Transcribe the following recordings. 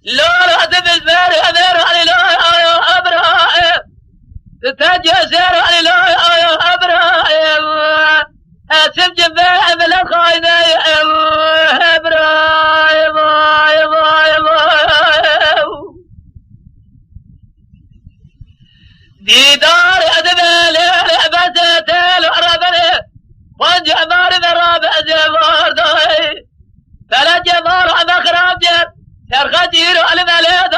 لا لا تبزمر أمير علي لا يا أبراهيم تتجسر علي لا يا أبراهيم أسم جنبه من الخاينة يا أبراهيم ديدار أدبال لعبتين وعربني وانجمار ذرابع جمار دوي فلا جمار عم أخراب جر شرخجير على مليد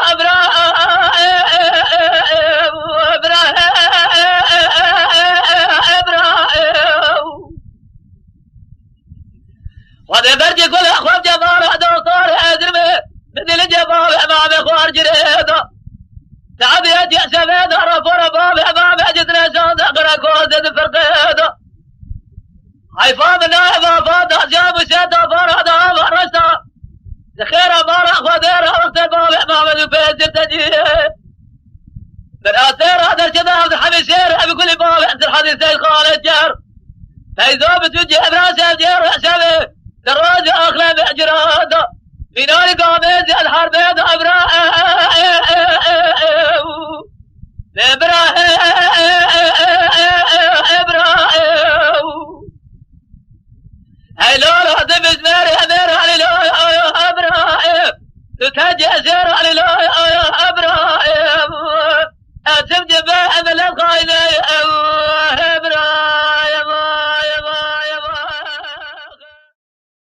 وذي برجي كل أخوان جمار دوطار أدرمي مثل الجمار أمام أخوان جريدو تعب يجي سفيد رفور باب أمام أجدنا صوت أقرأ كوزد فرقيدو حيفام النائب فاضة جاب سيدة فرادة فرستا خير مرح ودير وقت الباب امام البيت التجيه بالأثير هذا الشباب الحميسير بكل باب عند الحديث خالد جار فإذا بتوجه براسه جير حسابه دراجة أخلى بأجراده في نار قامز الحرب